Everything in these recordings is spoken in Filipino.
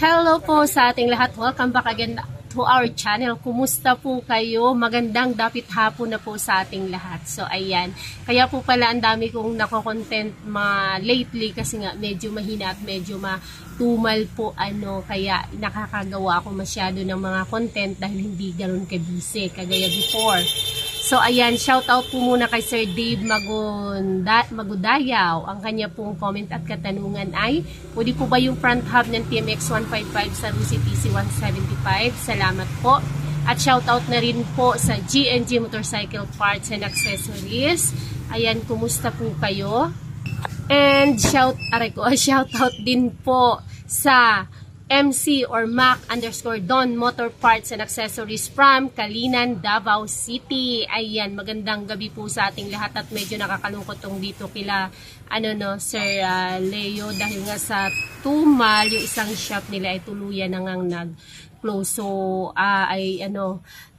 Hello po sa ating lahat. Welcome back again to our channel. Kumusta po kayo? Magandang dapit hapon na po sa ating lahat. So, ayan. Kaya po pala ang dami kong nako-content lately kasi nga medyo mahina at medyo matumal po kaya nakakagawa ako masyado ng mga content dahil hindi ganoon ka-busy kagaya before. So, ayan, shout out po muna kay Sir Dave Magudayaw. Ang kanya pong comment at katanungan ay, pwede po ba yung front hub ng TMX 155 sa Rusi TC 175? Salamat po. At shout out na rin po sa GNG Motorcycle Parts and Accessories. Ayan, kumusta po kayo? And shout out din po sa MC or Mac_Don Motor Parts and Accessories from Kalinan, Davao City. Ayan, magandang gabi po sa ating lahat at medyo nakakalungkot tong dito kila Sir Leo dahil nga sa tumal yung isang shop nila ay tuluyan na ngang nag-close. So,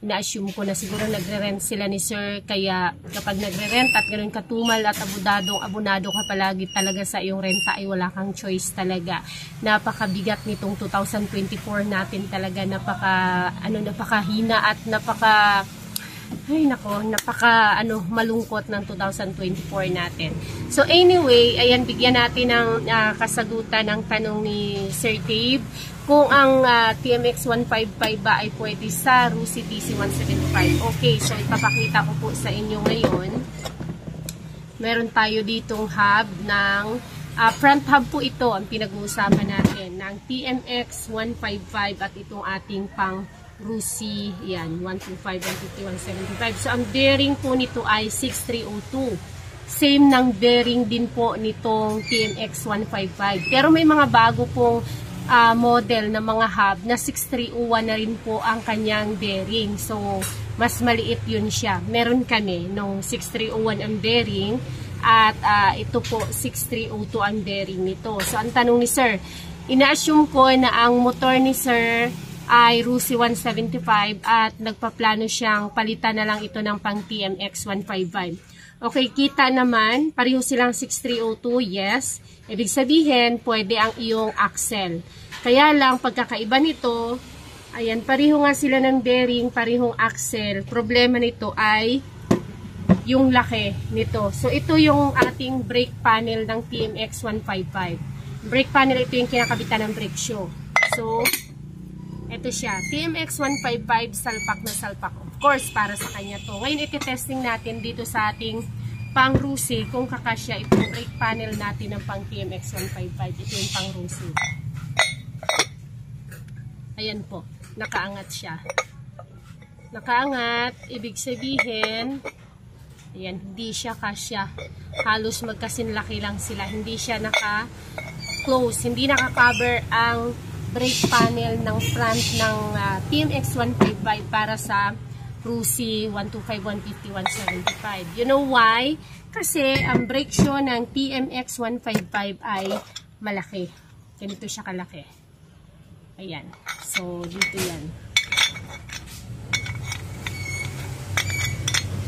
na-assume ko na siguro nagre-rent sila ni Sir, kaya kapag nagre-rent at ganoon katumal at abonado ka palagi talaga sa iyong renta ay wala kang choice talaga. Napakabigat nitong 2024 natin talaga, napakahina at malungkot ng 2024 natin. So anyway, ayan, bigyan natin ng kasagutan ng tanong ni Sir Dave kung ang TMX 155 ba ay pwede sa Rusi TC 175. Okay, so ipapakita ko po sa inyo ngayon. Meron tayo ditong hub ng front hub po ito ang pinag-uusapan natin ng TMX 155 at itong ating pang Rusi, yan, 125, 150, 175. So, ang bearing po nito ay 6302. Same ng bearing din po nitong TMX 155. Pero may mga bago pong model na mga hub na 6301 na rin po ang kanyang bearing. So, mas maliit yun siya. Meron kami nung 6301 ang bearing at ito po 6302 ang bearing nito. So, ang tanong ni Sir, ina-assume ko na ang motor ni Sir ay Rusi 175 at nagpaplano siyang palitan na lang ito ng pang TMX 155. Okay, kita naman, pareho silang 6302, yes. Ibig sabihin, pwede ang iyong axle. Kaya lang, pagkakaiba nito, ayan, pareho nga sila ng bearing, parehong axle. Problema nito ay yung laki nito. So, ito yung ating brake panel ng TMX 155. Brake panel, ito yung kinakabitan ng brake shoe. So, ito siya, TMX 155, salpak na salpak. Of course, para sa kanya to. Ngayon, iti-testing natin dito sa ating pang Rusi kung kakasya itong brake panel natin ng pang TMX 155. Ito yung pang Rusi. Ayan po, nakaangat siya. Nakaangat, ibig sabihin, ayan, hindi siya kasya. Halos magkasinlaki lang sila. Hindi siya naka-close, hindi naka-cover ang brake panel ng front ng TMX 155 para sa Rusi 125, 150, 175. You know why? Kasi ang brake shoe ng TMX 155 ay malaki. Ganito siya kalaki. Ayan. So, dito yan.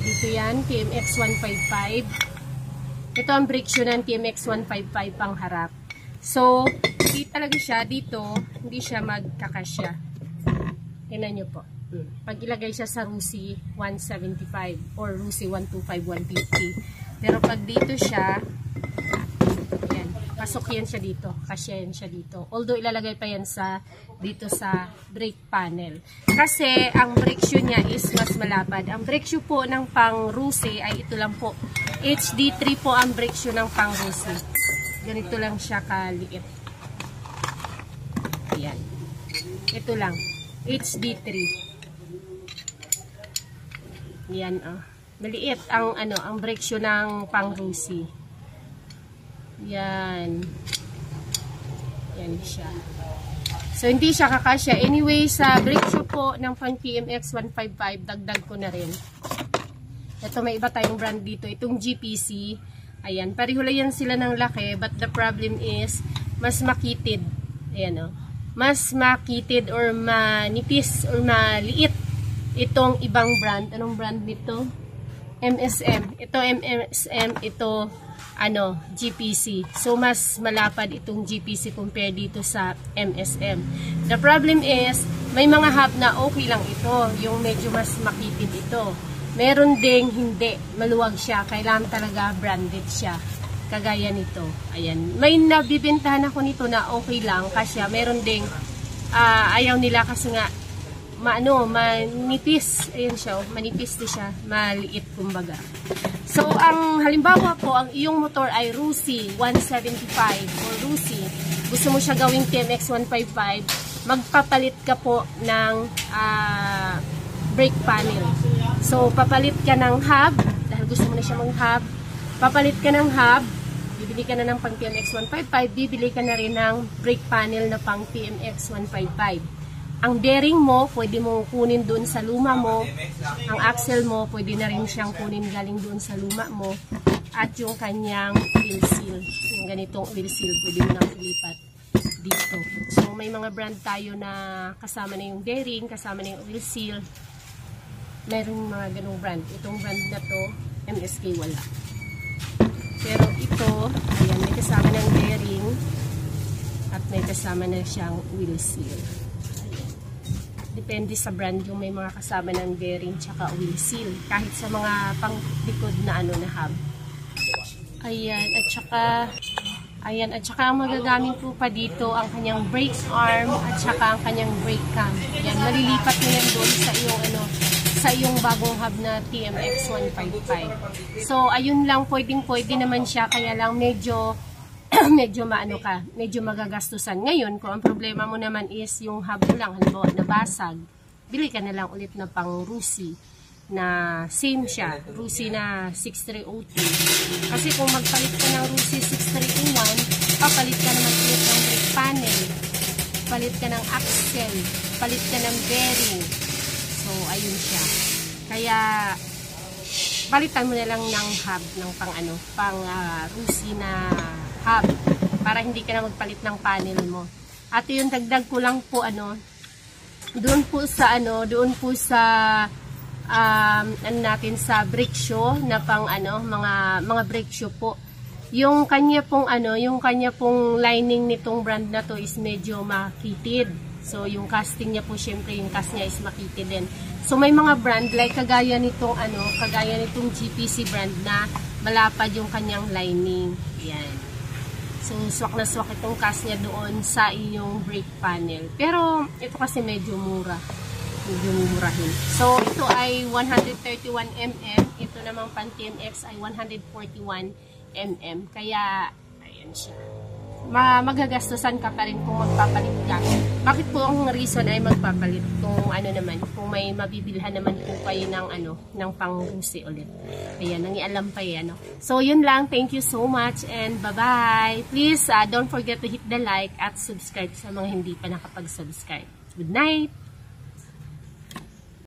Dito yan, TMX 155. Ito ang brake shoe ng TMX 155 pang harap. So, hindi talaga siya dito, hindi siya magkakasya. Tingnan nyo po. Pag ilagay siya sa Rusi 175 or Rusi 125, 150. Pero pag dito siya, yan, pasok yan siya dito. Kasya yan siya dito. Although ilalagay pa yan dito sa brake panel. Kasi ang brake shoe niya is mas malapad. Ang brake shoe po ng pang Rusi ay ito lang po. HD3 po ang brake shoe ng pang Rusi. Ganito lang siya kaliit. Ayan. Ito lang. HD3. Yan, oh. Maliit ang brake shoe ng pang Rusi. Yan. Yan siya. So, hindi siya kakasya. Anyway, sa brake shoe po ng pang TMX 155, dagdag ko na rin. Ito, may iba tayong brand dito. Itong GPC. Ayan, pareho lang yan sila ng laki, but the problem is, mas makitid. Ayan, oh. Mas makitid or manipis or maliit itong ibang brand. Anong brand nito? MSM. Ito MSM, ito GPC. So mas malapad itong GPC compare dito sa MSM. The problem is, may mga hub na okay lang ito, yung medyo mas makitid ito. Meron ding hindi, maluwag siya, kailangan talaga branded siya. Kagaya nito. Ayan. May nabibentahan ako nito na okay lang kasi meron ding ayaw nila kasi nga manipis. Ayun siya, manipis din siya, maliit kumbaga. So, ang halimbawa po, ang iyong motor ay Rusi 175 or Rusi. Gusto mo siya gawing TMX 155, magpapalit ka po ng brake panel. So, papalit ka ng hub, dahil gusto mo na siya mag-hub, papalit ka ng hub, bibili ka na ng pang TMX 155, bibili ka na rin ng brake panel na pang TMX 155. Ang bearing mo, pwede mo kunin doon sa luma mo. Ang axle mo, pwede na rin siyang kunin galing doon sa luma mo. At yung kanyang wheel seal. Yung ganitong wheel seal, pwede mo na ilipat dito. So, may mga brand tayo na kasama na yung bearing, kasama na yung wheel seal. Meron mga ganong brand. Itong brand na to, MSK wala. Pero ito, ayan, may kasama ng bearing at may kasama na siyang wheel seal. Depende sa brand yung may mga kasama ng bearing tsaka wheel seal. Kahit sa mga panglikod na na hub. Ayan, at saka ang magagamit po pa dito ang kanyang brake arm at saka ang kanyang brake cam. Ayan, malilipat mo yan doon sa iyong sa iyong bagong hub na TMX 155. So, ayun lang, pwede naman siya, kaya lang medyo medyo magagastusan. Ngayon, kung ang problema mo naman is yung hub mo lang, halimbawa nabasag, bili ka na lang ulit na pang Rusi na same siya, Rusi na 6302. Kasi kung magpalit ka ng Rusi 6301, papalit ka naman ulit ng brake panel, palit ka ng axle, palit ka ng bearing. So, ayun siya. Kaya, palitan mo na lang ng hub ng pang Rusi na hub para hindi ka na magpalit ng panel mo. At yung dagdag ko lang po doon po sa natin sa brake shoe na pang mga brake shoe po. Yung kanya pong lining nitong brand na to is medyo makitid. So yung casting niya po, syempre yung cast niya is makitid din. So may mga brand like kagaya nitong GPC brand na malapad yung kanyang lining. Yan. So, swak na swak itong cast niya doon sa iyong brake panel. Pero, ito kasi medyo mura. Medyo murahin. So, ito ay 131mm. Ito namang pan TMX ay 141mm. Kaya, ayan siya. Magagastusan ka pa rin kung magpapalit ka. Bakit po ang reason ay magpapalit? Kung may mabibilhan naman po kayo ng pang-Rusi ulit. Ayan, nangialam pa yan. So, yun lang. Thank you so much and bye-bye. Please, don't forget to hit the like at subscribe sa mga hindi pa nakapag-subscribe. Good night!